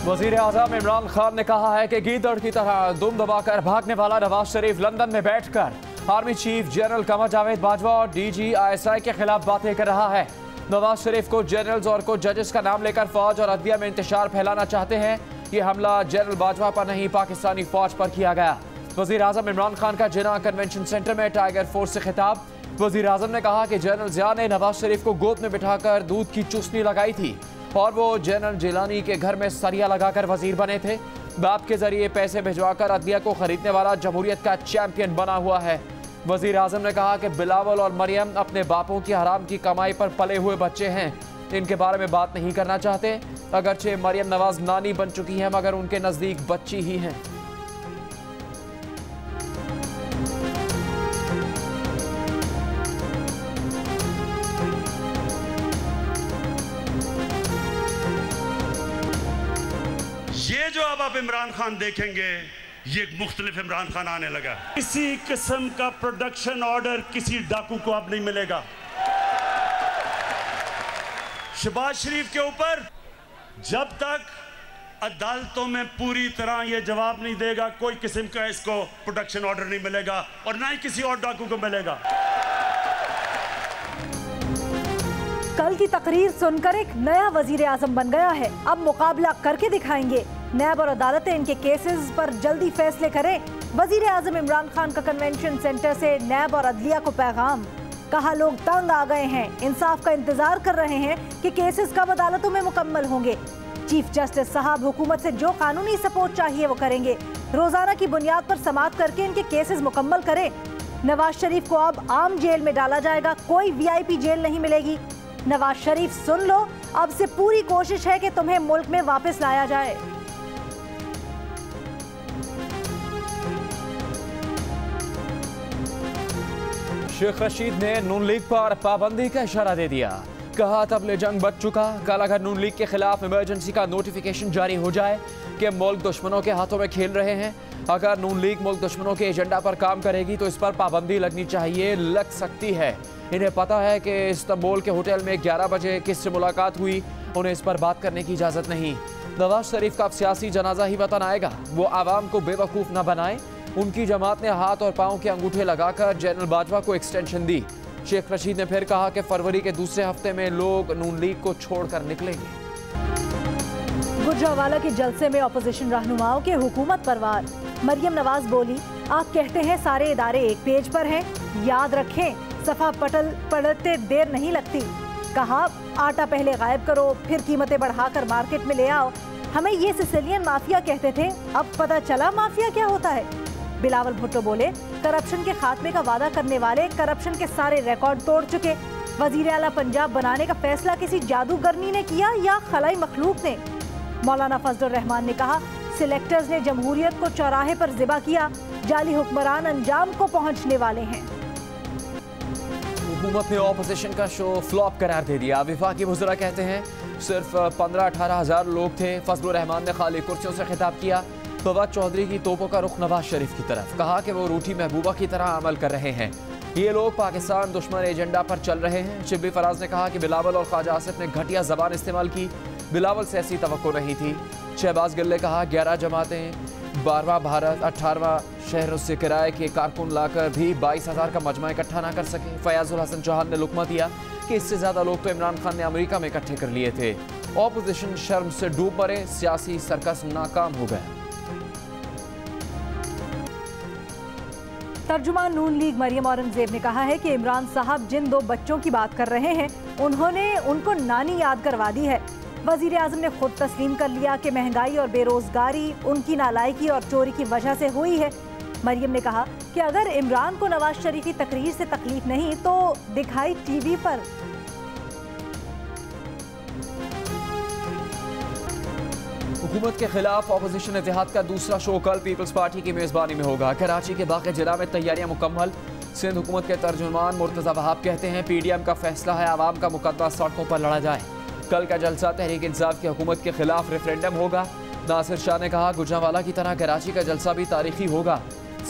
वजीर आजम इमरान खान ने कहा है कि गीदड़ की तरह दुम दबाकर भागने वाला नवाज शरीफ लंदन में बैठकर army chief general Qamar Javed Bajwa और DGISI के खिलाफ बातें कर रहा है। नवाज शरीफ को जनरल्स और कुछ जजेस का नाम लेकर फौज और अदलिया में इंतशार फैलाना चाहते हैं। ये हमला जनरल बाजवा पर नहीं, पाकिस्तानी फौज पर किया गया। वजीर आजम इमरान खान का जिना कन्वेंशन सेंटर में टाइगर फोर्स से खिताब। वजीर आजम ने कहा कि जनरल जिया ने नवाज शरीफ को गोद में बिठाकर दूध की चूसनी लगाई थी और वो जनरल जिलानी के घर में सरिया लगाकर वजीर बने थे। बाप के जरिए पैसे भिजवाकर अदलिया को खरीदने वाला जमहूरियत का चैंपियन बना हुआ है। वजीर आजम ने कहा कि बिलावल और मरियम अपने बापों की हराम की कमाई पर पले हुए बच्चे हैं, इनके बारे में बात नहीं करना चाहते। अगरचे मरियम नवाज नानी बन चुकी हैं मगर उनके नजदीक बच्ची ही हैं। ये जो अब आप इमरान खान देखेंगे, ये मुख्तलिफ इमरान खान आने लगा। किसी किस्म का प्रोडक्शन ऑर्डर किसी डाकू को अब नहीं मिलेगा। शहबाज शरीफ के ऊपर जब तक अदालतों में पूरी तरह ये जवाब नहीं देगा, कोई किस्म का इसको प्रोडक्शन ऑर्डर नहीं मिलेगा और ना ही किसी और डाकू को मिलेगा। कल की तकरीर सुनकर एक नया वजीर आजम बन गया है। अब मुकाबला करके दिखाएंगे। नैब और अदालतें इनके केसेस पर जल्दी फैसले करें। वजीर आजम इमरान खान का कन्वेंशन सेंटर से नैब और अदलिया को पैगाम। कहा लोग तंग आ गए हैं, इंसाफ का इंतजार कर रहे हैं कि केसेस कब अदालतों में मुकम्मल होंगे। चीफ जस्टिस साहब हुकूमत से जो कानूनी सपोर्ट चाहिए वो करेंगे। रोजाना की बुनियाद पर समाअत करके इनके केसेस मुकम्मल करें। नवाज शरीफ को अब आम जेल में डाला जाएगा, कोई VIP जेल नहीं मिलेगी। नवाज शरीफ सुन लो, अब से पूरी कोशिश है कि तुम्हें मुल्क में वापस लाया जाए। शेख रशीद ने नून लीग पर पाबंदी का इशारा दे दिया। कहा तबले जंग बच चुका। कल अगर नून लीग के खिलाफ इमरजेंसी का नोटिफिकेशन जारी हो जाए कि मुल्क दुश्मनों के हाथों में खेल रहे हैं, अगर नून लीग मुल्क दुश्मनों के एजेंडा पर काम करेगी तो इस पर पाबंदी लगनी चाहिए, लग सकती है। इन्हें पता है कि इस्तांबुल के होटल में 11 बजे किससे मुलाकात हुई, उन्हें इस पर बात करने की इजाज़त नहीं। नवाज शरीफ का अब सियासी जनाजा ही वतन आएगा। वो आवाम को बेवकूफ़ न बनाए। उनकी जमात ने हाथ और पाँव के अंगूठे लगाकर जनरल बाजवा को एक्सटेंशन दी। शेख रशीद ने फिर कहा कि फरवरी के दूसरे हफ्ते में लोग नून लीग को छोड़कर निकलेंगे। गुजरावाला के जलसे में अपोजिशन रहनुमाओं के हुकूमत पर वार। मरियम नवाज बोली, आप कहते हैं सारे इदारे एक पेज पर हैं, याद रखें सफा पलटते देर नहीं लगती। कहा आटा पहले गायब करो, फिर कीमतें बढ़ाकर मार्केट में ले आओ। हमें ये सिसिलियन माफिया कहते थे, अब पता चला माफिया क्या होता है। बिलावल भुट्टो बोले, करप्शन के खात्मे का वादा करने वाले करप्शन के सारे रिकॉर्ड तोड़ चुके। वजीर आला पंजाब बनाने का फैसला किसी जादूगरनी ने किया या खलाई मखलूक ने। मौलाना फजलुर रहमान ने कहा, सिलेक्टर्स ने जमहूरियत को चौराहे पर ज़िबा किया, जाली हुक्मरान अंजाम को पहुंचने वाले हैं। हुकूमत ने ऑपोजिशन का शो फ्लॉप करार दे दिया। विफाकी वज़रा कहते हैं सिर्फ 15-18 हज़ार लोग थे। फजलुर रहमान ने खाली कुर्सियों से खिताब किया। फवाद चौधरी की तोपों का रुख नवाज शरीफ की तरफ। कहा कि वो रूठी महबूबा की तरह अमल कर रहे हैं। ये लोग पाकिस्तान दुश्मन एजेंडा पर चल रहे हैं। शिबली फराज ने कहा कि बिलावल और ख्वाजा आसिफ ने घटिया जबान इस्तेमाल की। बिलावल से ऐसी तवक्को नहीं थी। शहबाज गिल ने कहा 11 जमातें, 12वां भारत, 18वां शहरों से किराए के कारकुन लाकर भी 22,000 का मजमा इकट्ठा ना कर सके। फयाजुल हसन चौहान ने लुकमा दिया कि इससे ज्यादा लोग तो इमरान खान ने अमेरिका में इकट्ठे कर लिए थे। ऑपोजिशन शर्म से डूब मरे, सियासी सर्कस नाकाम हो गया। तर्जुमान नून लीग मरियम औरंगजेब ने कहा है कि इमरान साहब जिन 2 बच्चों की बात कर रहे हैं, उन्होंने उनको नानी याद करवा दी है। वजीर आजम ने खुद तस्लीम कर लिया कि महंगाई और बेरोजगारी उनकी नालायकी और चोरी की वजह से हुई है। मरियम ने कहा कि अगर इमरान को नवाज शरीफ की तकरीर से तकलीफ नहीं तो दिखाई TV पर। हुकूमत के खिलाफ ऑपोजिशन इत्तेहाद का दूसरा शो कल पीपल्स पार्टी की मेजबानी में होगा। कराची के बाकी जिला में तैयारियां मुकम्मल। सिंध हुकूमत के तर्जुमान मुर्तज़ा वहाब कहते हैं PDM का फैसला है आवाम का मुकदमा सड़कों पर लड़ा जाए। कल का जलसा तहरीक इंसाफ की हुकूमत के खिलाफ रेफरेंडम होगा। नासिर शाह ने कहा गुजरांवाला की तरह कराची का जलसा भी तारीखी होगा।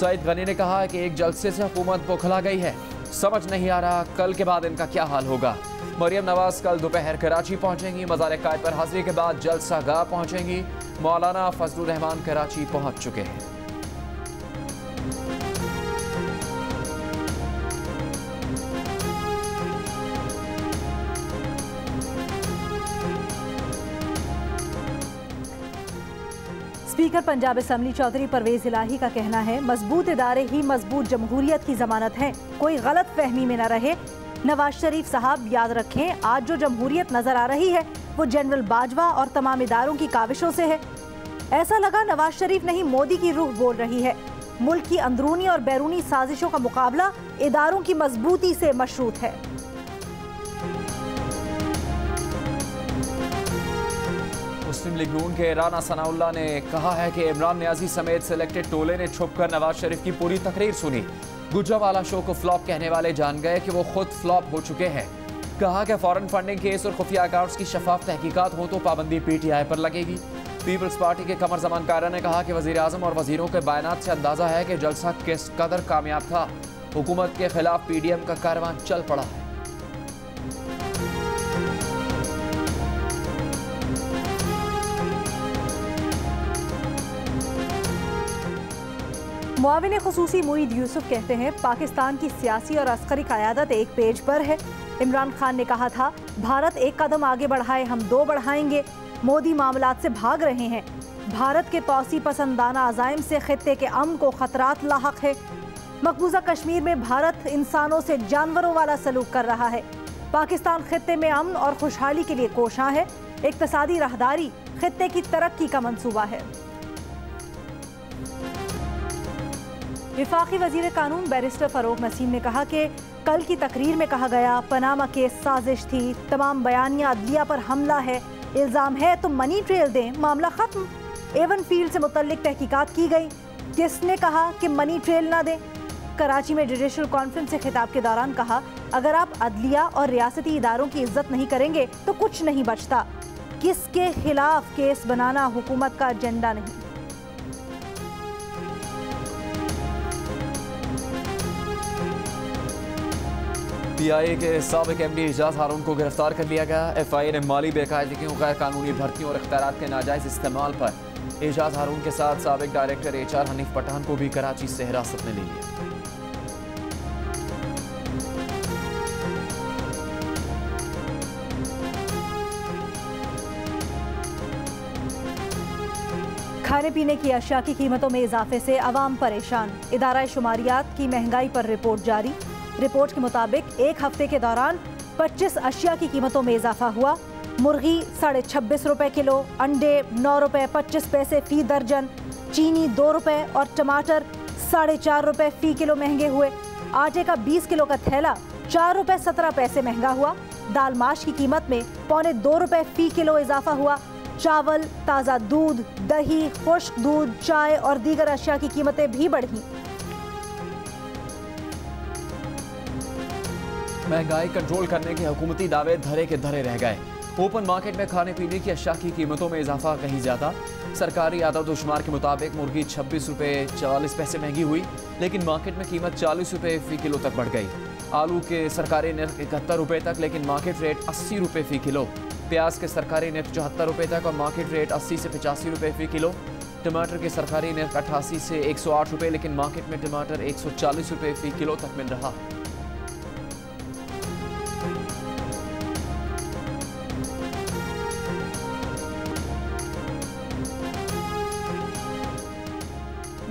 सईद गनी ने कहा कि एक जलसे से हुकूमत बौखला गई है, समझ नहीं आ रहा कल के बाद इनका क्या हाल होगा। मरियम नवाज कल दोपहर कराची पहुंचेंगी। मज़ार कायद पर हाजिरी के बाद जलसा गाह पहुंचेंगी। मौलाना फजलुर रहमान कराची पहुंच चुके हैं। स्पीकर पंजाब असेंबली चौधरी परवेज इलाही का कहना है, मजबूत इदारे ही मजबूत जमहूरियत की जमानत है, कोई गलत फहमी में न रहे। नवाज शरीफ साहब याद रखें, आज जो जमहूरियत नजर आ रही है वो जनरल बाजवा और तमाम इदारों की काविशों से है। ऐसा लगा नवाज शरीफ नहीं मोदी की रूह बोल रही है। मुल्क की अंदरूनी और बैरूनी साजिशों का मुकाबला इदारों की मजबूती से मशरूत है। मुस्लिम लीग नून के राना सनाउल्लाह ने कहा है कि इमरान नियाजी समेत सिलेक्टेड टोले ने छुपकर नवाज शरीफ की पूरी तकरीर सुनी। गुजरावाला शो को फ्लॉप कहने वाले जान गए कि वो खुद फ्लॉप हो चुके हैं। कहा कि फॉरेन फंडिंग केस और खुफिया अकाउंट्स की शफाफ तहकीकात हो तो पाबंदी PTI पर लगेगी। पीपल्स पार्टी के कमर जमान कारा ने कहा कि वजीर आजम और वजीरों के बयानात से अंदाजा है कि जलसा किस कदर कामयाब था। हुकूमत के खिलाफ PDM का कारवां चल पड़ा है। मुआविन खुसूसी मुईद यूसुफ कहते हैं, पाकिस्तान की सियासी और अस्करी क़यादत एक पेज पर है। इमरान खान ने कहा था, भारत एक कदम आगे बढ़ाए हम दो बढ़ाएंगे। मोदी मामलात से भाग रहे हैं। भारत के तौसी पसंदाना अज़ाइम से खित्ते के अमन को खतरात लाहक है। मकबूजा कश्मीर में भारत इंसानों से जानवरों वाला सलूक कर रहा है। पाकिस्तान खित्ते में अमन और खुशहाली के लिए कोशां है। इक्तिसादी राहदारी खित्ते की तरक्की का मंसूबा है। विफाकी वजीर कानून बैरिस्टर फरूक नसीम ने कहा कि कल की तकरीर में कहा गया पनामा केस साजिश थी, तमाम बयानियां अदलिया पर हमला है, इल्ज़ाम है तो मनी ट्रेल दें, मामला खत्म। एवन फील्ड से मुतल्लिक तहकीकात की गई, किसने कहा कि मनी ट्रेल ना दें। कराची में जुडिशल कॉन्फ्रेंस से खिताब के दौरान कहा, अगर आप अदलिया और रियासती इदारों की इज्जत नहीं करेंगे तो कुछ नहीं बचता। किसके खिलाफ केस बनाना हुकूमत का एजेंडा नहीं। PIA के साबिक MD एजाज हारून को गिरफ्तार कर लिया गया। FIA ने माली बेकायदगियों, गैर कानूनी भर्तियों और इख्तियारात के नाजायज इस्तेमाल पर एजाज हारून के साथ साबिक डायरेक्टर HR हनीफ पठान को भी कराची से हिरासत में ले लिया। खाने पीने की अशिया की कीमतों में इजाफे से अवाम परेशान। इदारा शुमारियात की महंगाई पर रिपोर्ट जारी। रिपोर्ट के मुताबिक एक हफ्ते के दौरान 25 अशिया की कीमतों में इजाफा हुआ। मुर्गी 26.5 रुपए किलो, अंडे 9 रुपए 25 पैसे फी दर्जन, चीनी 2 रुपए और टमाटर 4.5 रुपए फी किलो महंगे हुए। आटे का 20 किलो का थैला 4 रुपए 17 पैसे महंगा हुआ। दाल माश की कीमत में 2.25 रुपए फी किलो इजाफा हुआ। चावल, ताज़ा दूध, दही, खुश्क दूध, चाय और दीगर अशिया की कीमतें भी बढ़ी। महंगाई कंट्रोल करने के हुकूमती दावे धरे के धरे रह गए। ओपन मार्केट में खाने पीने की अशिया की कीमतों में इजाफा कहीं ज्यादा। सरकारी आदाद व शुमार के मुताबिक मुर्गी 26 रुपए 44 पैसे महंगी हुई, लेकिन मार्केट में कीमत 40 रुपए फी किलो तक बढ़ गई। आलू के सरकारी निर्ख 71 रुपए तक, लेकिन मार्केट रेट 80 रुपए फी किलो। प्याज के सरकारी निर्ख 74 रुपए तक और मार्केट रेट 80 से 85 रुपए फी किलो। टमाटर के सरकारी निर्ख 88 से 108 रुपए, लेकिन मार्केट में टमाटर 140 रुपए फी किलो तक मिल रहा।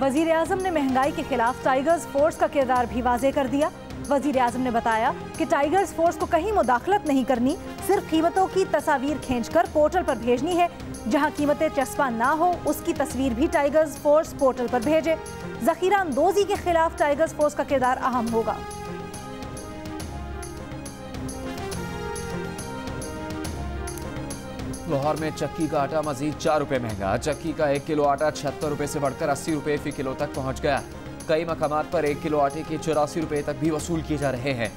वजीर आजम ने महंगाई के खिलाफ टाइगर्स फोर्स का किरदार भी वाज़ेह कर दिया। वजीर आजम ने बताया कि टाइगर्स फोर्स को कहीं मुदाखलत नहीं करनी, सिर्फ कीमतों की तस्वीर खींचकर पोर्टल पर भेजनी है। जहां कीमतें चस्पा ना हो उसकी तस्वीर भी टाइगर्स फोर्स पोर्टल पर भेजे। जखीरा अंदोजी के खिलाफ टाइगर्स फोर्स का किरदार अहम होगा। लाहौर में चक्की का आटा मजीद 4 रुपए महंगा। चक्की का 1 किलो आटा 76 रुपए से बढ़कर 80 रुपए फी किलो तक पहुंच गया। कई मकामात पर 1 किलो आटे के 84 रुपए तक भी वसूल किए जा रहे हैं।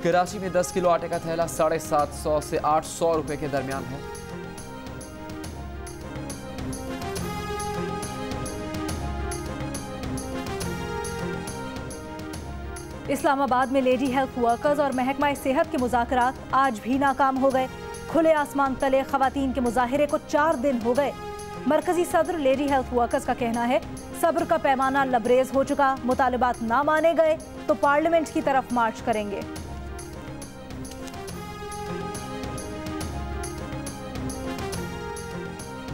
कराची में 10 किलो आटे का थैला 750 से 800 रुपए के दरमियान है। इस्लामाबाद में लेडी हेल्थ वर्कर्स और महकमा सेहत के मुज़ाकरात आज भी नाकाम हो गए। खुले आसमान तले खवातीन के मुजाहिरे को 4 दिन हो गए। मरकजी सदर लेडी हेल्थ वर्कर्स का कहना है सब्र का पैमाना लबरेज हो चुका, मुतालिबात ना माने गए तो पार्लियामेंट की तरफ मार्च करेंगे।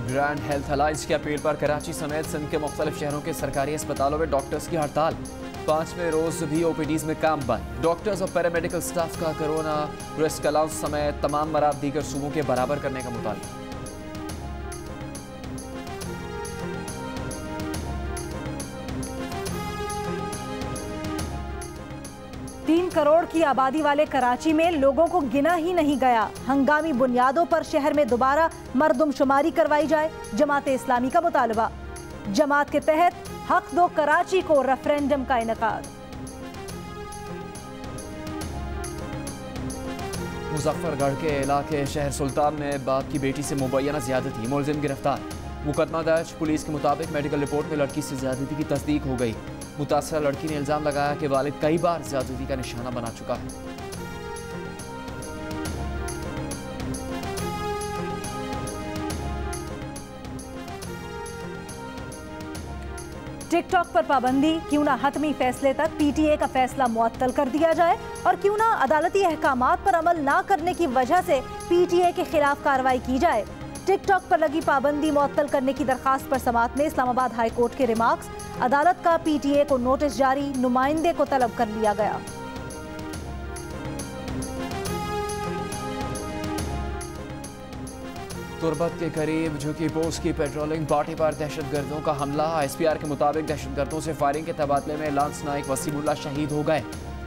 ग्रैंड हेल्थ अलायंस की अपील पर कराची समेत सिंध के मुख्तलिफ शहरों के सरकारी अस्पतालों में डॉक्टर्स की हड़ताल। 5वें रोज भी ओपीडीज में काम बंद। डॉक्टर्स और पैरामेडिकल स्टाफ का कोरोना रिस्क अलाउंस समेत तमाम मराद दीगर सूबों के बराबर करने का मुतालबा। 3 करोड़ की आबादी वाले कराची में लोगों को गिना ही नहीं गया। हंगामी बुनियादों पर शहर में दोबारा मरदमशुमारी करवाई जाए, जमात इस्लामी का मुतालबा। जमात के तहत हक दो कराची को रेफरेंडम का इनेकाद। मुजफ्फरगढ़ के इलाके शहर सुल्तान में बाप की बेटी से मुबैना ज्यादती, मुलजिम गिरफ्तार। मुकदमा दर्ज। पुलिस के मुताबिक मेडिकल रिपोर्ट में लड़की से ज्यादती की तस्दीक हो गई। मुतासरा लड़की ने इल्जाम लगाया कि वालिद कई बार ज्यादती का निशाना बना चुका है। टिकटॉक पर पाबंदी, क्यों ना हतमी फैसले तक पीटीए का फैसला मुअत्तल कर दिया जाए और क्यों ना अदालती अहकामात पर अमल ना करने की वजह से पीटीए के खिलाफ कार्रवाई की जाए। टिकटॉक पर लगी पाबंदी मुअत्तल करने की दरखास्त पर समाअत में इस्लामाबाद हाई कोर्ट के रिमार्क्स। अदालत का पीटीए को नोटिस जारी, नुमाइंदे को तलब कर लिया गया। तुरबत के करीब झुकी पोस्ट की पेट्रोलिंग पार्टी पर दहशतगर्दों का हमला। एसपीआर के मुताबिक दहशतगर्दों से फायरिंग के तबादले में लांस नाइक वसीमुल्लाह शहीद हो गए।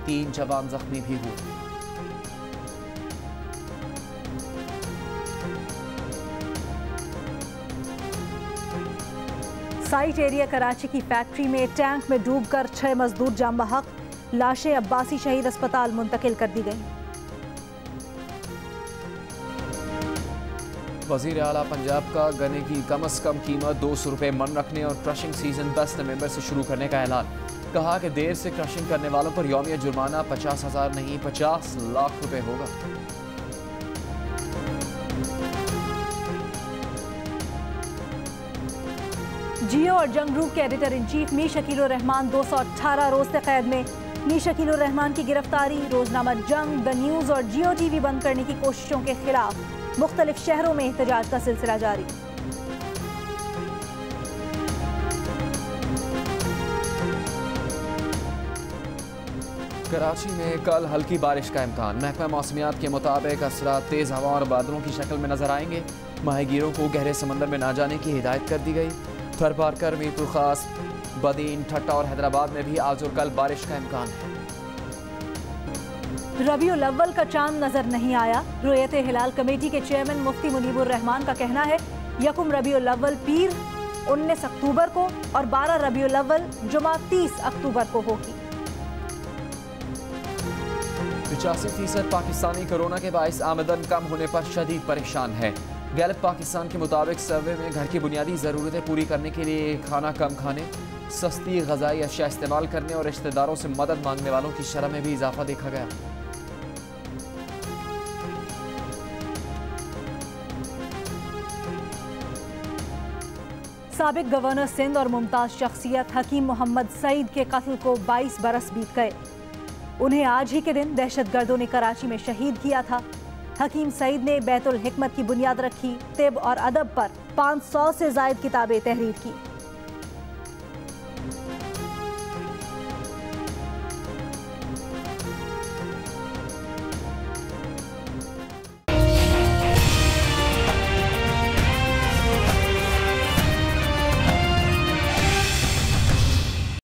3 जवान जख्मी भी हुए। साइट एरिया कराची की फैक्ट्री में टैंक में डूबकर 6 मजदूर जाम बहक। लाशें अब्बासी शहीद अस्पताल मुंतकिल कर दी गईं। वजीर आला पंजाब का गन्ने की कम से कम कीमत 200 रुपये मन रखने और क्रशिंग सीजन 10 नवंबर से शुरू करने का ऐलान। कहा कि देर से क्रशिंग करने वालों पर यौमिया जुर्माना 50,000 नहीं 50 लाख रुपए होगा। जियो और जंग ग्रुप के editor in chief Mir Shakeel Rahman 218 रोज से कैद में। मीर शकील रहमान की गिरफ्तारी, रोजनामा जंग, द न्यूज और जियो टीवी बंद करने की कोशिशों के खिलाफ मुख्तलिफ शहरों में एहतजाज का सिलसिला जारी। कराची में कल हल्की बारिश का इम्कान। महकमा मौसमियात के मुताबिक असरात तेज हवा और बादलों की शक्ल में नजर आएंगे। माहीगीरों को गहरे समंदर में ना जाने की हिदायत कर दी गई। थरपारकर, मीरपुर खास, बदीन, ठट्टा और हैदराबाद में भी आज और कल बारिश का इम्कान है। रबीउल अव्वल का चांद नजर नहीं आया। रुयत हिलाल कमेटी के चेयरमैन मुफ्ती मुनीबुर रहमान का कहना है यकुम रबीउल अव्वल पीर 19 अक्टूबर को और 12 रबीउल अव्वल जुमा 30 अक्टूबर को होगी। 85% पाकिस्तानी कोरोना के बाइस आमदन कम होने पर शदीद परेशान है। गैलप पाकिस्तान के मुताबिक सर्वे में घर की बुनियादी ज़रूरतें पूरी करने के लिए खाना कम खाने, सस्ती ग़ज़ाई अशिया इस्तेमाल करने और रिश्तेदारों से मदद मांगने वालों की शरह में भी इजाफा देखा गया। साबिक गवर्नर सिंध और मुमताज शख्सियत हकीम मोहम्मद सईद के कत्ल को 22 बरस बीत गए। उन्हें आज ही के दिन दहशतगर्दों ने कराची में शहीद किया था। हकीम सईद ने बैतुल हिकमत की बुनियाद रखी, तिब और अदब पर 500 से ज़ायद किताबें तहरीर की।